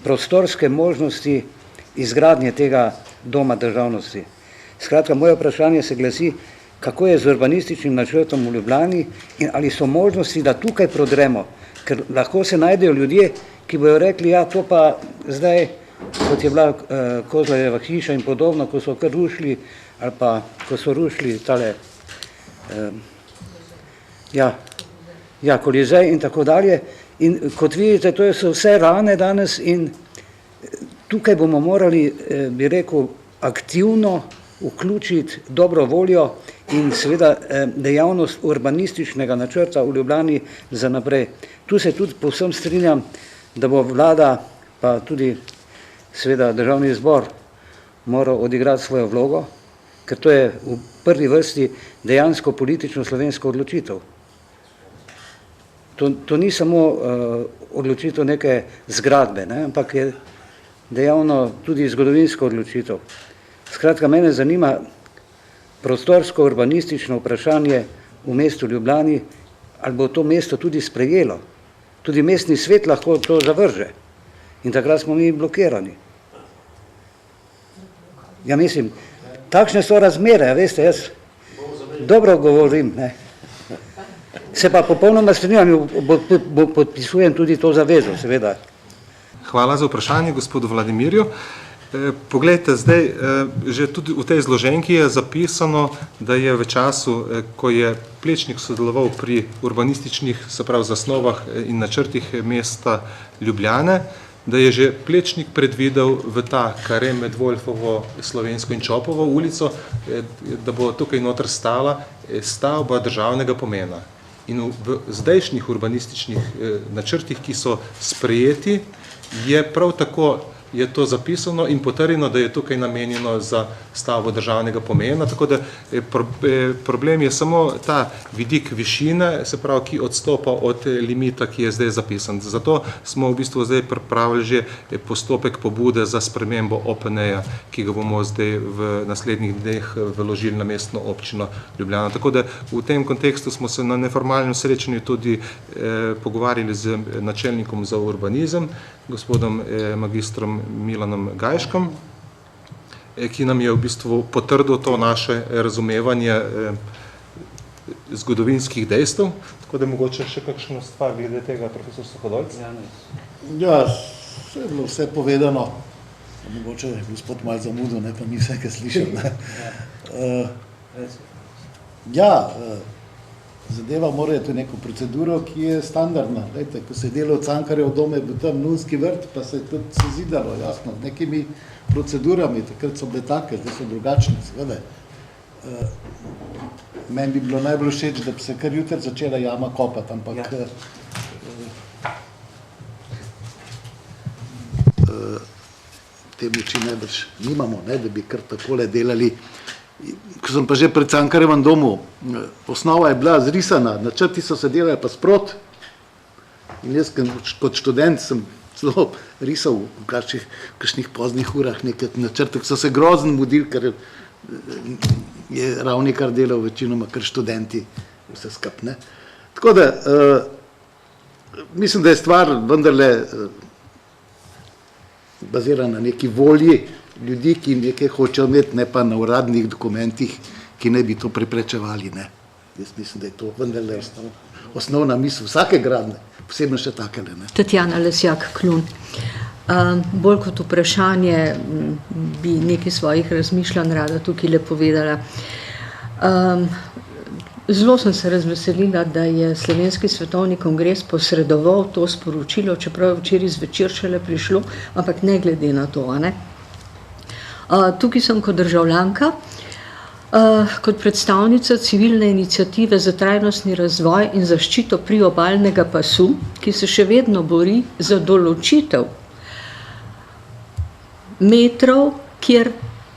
prostorske možnosti izgradnje tega doma državnosti. Skratka, moje vprašanje se glasi, kako je z urbanističnim načrtom v Ljubljani in ali so možnosti, da tukaj prodremo, ker lahko se najdejo ljudje, ki bojo rekli, ja, to pa zdaj, kot je bila Kozlarjeva hiša in podobno, ko so kar rušili, ali pa ko so rušili tale Kolizej in tako dalje. In kot vidite, to so vse rane danes in tukaj bomo morali, bi rekel, aktivno vključiti dobro voljo in seveda dejavnost urbanističnega načrta v Ljubljani za naprej. Tu se tudi povsem strinjam, da bo vlada, pa tudi seveda državni zbor moral odigrati svojo vlogo, ker to je v prvi vrsti dejansko politično slovensko odločitev. to ni samo odločitev neke zgradbe, ne, ampak je dejavno tudi zgodovinsko odločitev. Skratka, mene zanima prostorsko-urbanistično vprašanje v mestu Ljubljani, ali bo to mesto tudi sprejelo. Tudi mestni svet lahko to zavrže. In takrat smo mi blokirani. Ja, mislim, takšne so razmere, veste, jaz dobro govorim, ne. Se pa popolnoma strinjam, podpisujem tudi to zavezo, seveda. Hvala za vprašanje, gospodu Vladimirju. Poglejte, zdaj, že tudi v tej zloženki je zapisano, da je v času, ko je Plečnik sodeloval pri urbanističnih, se pravi, zasnovah in načrtih mesta Ljubljane, da je že Plečnik predvidel v ta kare med Wolfovo, Slovensko in Čopovo ulico, da bo tukaj noter stala stavba državnega pomena. In v zdajšnjih urbanističnih načrtih, ki so sprejeti, je prav tako je to zapisano in potrjeno, da je tukaj namenjeno za stavbo državnega pomena, tako da problem je samo ta vidik višine, se pravi, ki odstopa od limita, ki je zdaj zapisan. Zato smo v bistvu zdaj pripravili že postopek pobude za spremembo OPN-ja, ki ga bomo zdaj v naslednjih dneh vložili na mestno občino Ljubljana. Tako da v tem kontekstu smo se na neformalnem srečanju tudi pogovarjali z načelnikom za urbanizem, gospodom magistrom Milanom Gajškom, ki nam je v bistvu potrdil to naše razumevanje zgodovinskih dejstev. Tako da mogoče še kakšno stvar glede tega, profesor Suhodolc? Ja, vse je bilo vse povedano. Mogoče gospod malo zamudil, ne, pa ni vse, kaj slišal. Zadeva mora to neko proceduro, ki je standardna. Lejte, ko se je delal Cankarjev dom, je bil tam Nunski vrt, pa se je tudi sezidalo, jasno, nekimi procedurami, takrat so bile take, zdaj so drugačne, seveda. Meni bi bilo najbolj všeč, da bi se kar jutri začela jama kopati, ampak te moči najbrž nimamo, ne, da bi kar takole delali. Ko sem pa že pri Cankarjevem domu, osnova je bila zrisana, načrti so se delali pa sprot. In jaz kot študent sem celo risal v kakšnih poznih urah nekaj načrtov, ki so se grozno mudili, ker je Ravnikar delal večinoma kar študenti vse skup, ne. Tako da, mislim, da je stvar vendarle bazirana na neki volji ljudi, ki nekaj hočejo imeti, ne pa na uradnih dokumentih, ki ne bi to preprečevali, ne. Jaz mislim, da je to vendarle osnovna misel vsake gradnje, posebno še takele, ne. Tatjana Lesjak-Klun. Bolj kot vprašanje bi nekaj svojih razmišljanj rada tukaj le povedala. Zelo sem se razveselila, da je Slovenski svetovni kongres posredoval to sporočilo, čeprav je včeraj zvečer šele prišlo, ampak ne glede na to, ne. Tukaj sem kot državljanka, kot predstavnica civilne iniciative za trajnostni razvoj in zaščito priobalnega pasu, ki se še vedno bori za določitev metrov, kjer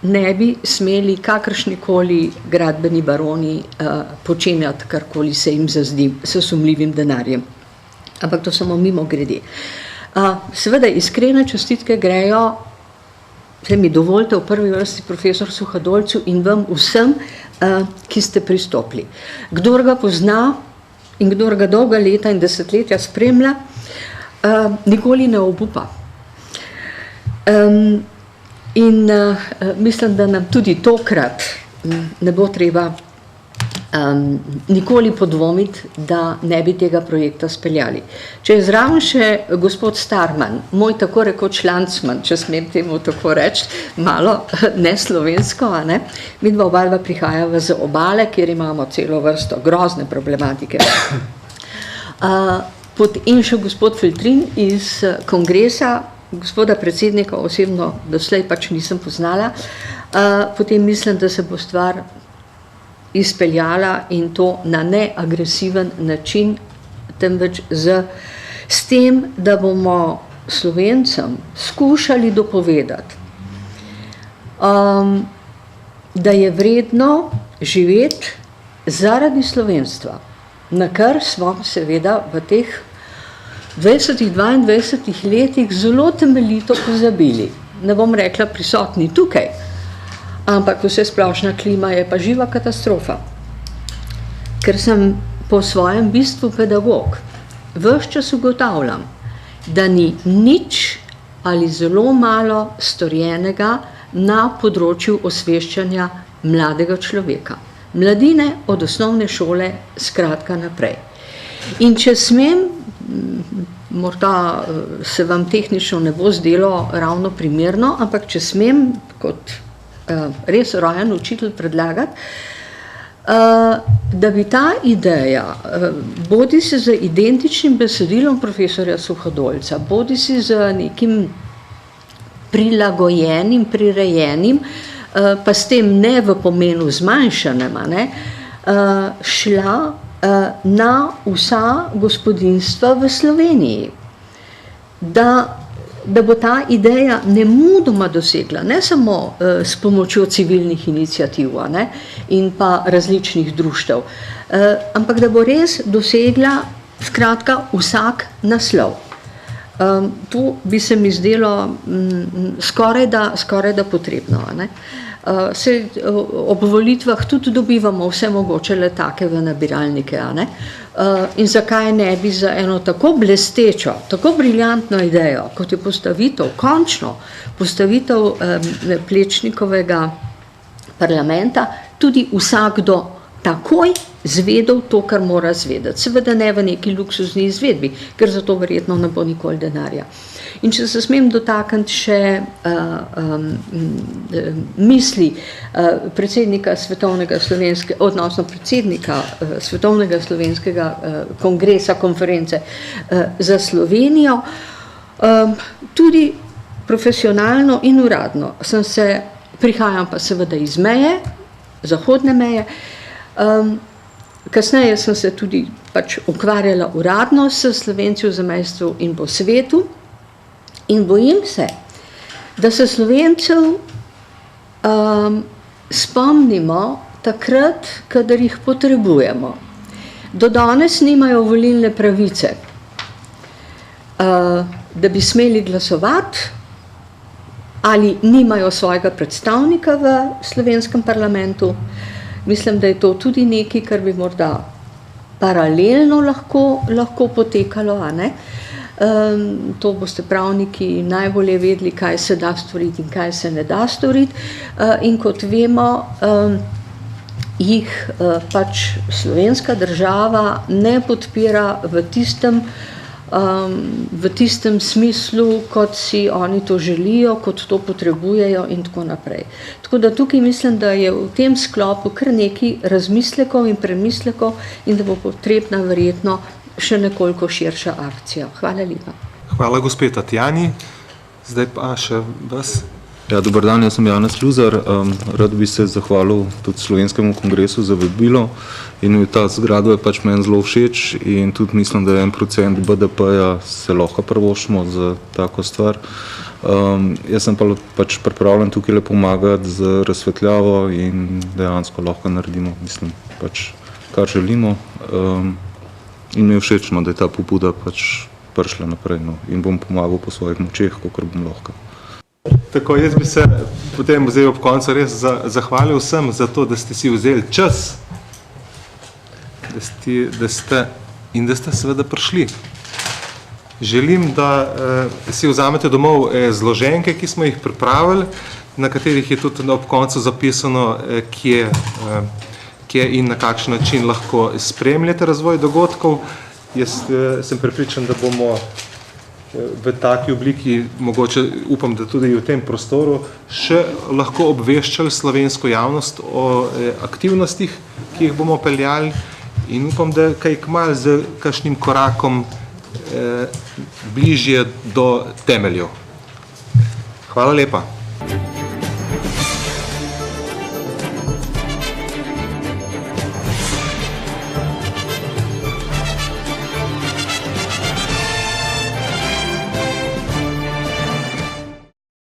ne bi smeli kakršnikoli gradbeni baroni počenjati karkoli se jim zazdi s sumljivim denarjem. Ampak to samo mimogrede. Seveda iskrene čestitke grejo, se mi dovolite v prvi vrsti profesor Suhodolcu in vam vsem, ki ste pristopili. Kdor ga pozna in kdor ga dolga leta in desetletja spremlja, nikoli ne obupa. In mislim, da nam tudi tokrat ne bo treba nikoli podvomiti, da ne bi tega projekta speljali. Če je zraven še gospod Starman, moj tako rekoč landsman, če smem temu tako reči, malo neslovensko, ne? Midva oba prihajava z obale, kjer imamo celo vrsto grozne problematike. In še gospod Feltrin iz kongresa, gospoda predsednika osebno doslej pač nisem poznala, potem mislim, da se bo stvar izpeljala in to na neagresiven način, temveč s tem, da bomo Slovencem skušali dopovedati, da je vredno živeti zaradi slovenstva na kar smo seveda v teh 20-22 letih zelo temeljito pozabili. Ne bom rekla prisotni tukaj, ampak vse splošna klima je pa živa katastrofa. Ker sem po svojem bistvu pedagog, ves čas ugotavljam, da ni nič ali zelo malo storjenega na področju osveščanja mladega človeka. Mladine od osnovne šole skratka naprej. In če smem, morda se vam tehnično ne bo zdelo ravno primerno, ampak če smem kot res rojen učitelj predlagati, da bi ta ideja, bodi si z identičnim besedilom profesorja Suhodolca, bodi si z nekim prilagojenim, prirejenim, pa s tem ne v pomenu zmanjšanem, šla na vsa gospodinjstva v Sloveniji. Da bo ta ideja nemudoma dosegla, ne samo s pomočjo civilnih iniciativ in pa različnih društev, ampak da bo res dosegla skratka vsak naslov. To bi se mi zdelo skoraj da potrebno. Ob volitvah tudi dobivamo vse mogoče letake v nabiralnike. In zakaj ne bi za eno tako blestečo, tako briljantno idejo, kot je končno postavitev Plečnikovega parlamenta, tudi vsakdo takoj zvedel to, kar mora zvedeti. Seveda ne v neki luksuzni izvedbi, ker za to verjetno ne bo nikoli denarja. In če se smem dotakniti še misli predsednika Svetovnega slovenskega kongresa, konference za Slovenijo, tudi profesionalno in uradno prihajam pa seveda iz meje, zahodne meje. Kasneje sem se tudi ukvarjala uradno s Slovenci v zamejstvu in po svetu in bojim se, da se Slovencev spomnimo takrat, kadar jih potrebujemo. Do danes nimajo volilne pravice, da bi smeli glasovati, ali nimajo svojega predstavnika v slovenskem parlamentu. Mislim, da je to tudi nekaj, kar bi morda paralelno lahko potekalo. To boste pravniki najbolje vedeli, kaj se da storiti in kaj se ne da storiti. In kot vemo, jih slovenska država ne podpira v tistem smislu, kot si oni to želijo, kot to potrebujejo in tako naprej. Tako da tukaj mislim, da je v tem sklopu kar nekaj razmislekov in premislekov in da bo potrebna verjetno še nekoliko širša akcija. Hvala lepa. Hvala gospe Tatjani. Zdaj pa še vas. Ja, dober dan, jaz sem Janez Luzar. Rad bi se zahvalil tudi Slovenskemu kongresu za vabilo in ta zgrado je meni zelo všeč in tudi mislim, da 1% BDP-ja se lahko privoščimo za tako stvar. Jaz sem pa pripravljen tukaj pomagati z razsvetljavo in dejansko lahko naredimo, mislim, kar želimo. In mi je všeč, da je ta pobuda prišla naprej in bom pomagal po svojih močeh, kolikor bom lahko. Tako, jaz bi se potem zdaj ob koncu res zahvalil vsem za to, da ste si vzeli čas, da ste seveda prišli. Želim, da si vzamete domov zloženke, ki smo jih pripravili, na katerih je tudi ob koncu zapisano, kje in na kakšen način lahko spremljate razvoj dogodkov. Jaz sem prepričan, da bomo v taki obliki, mogoče upam, da tudi v tem prostoru, še lahko obveščali slovensko javnost o aktivnostih, ki jih bomo peljali in upam, da kaj kmalu z kakšnim korakom bližje do temeljev. Hvala lepa.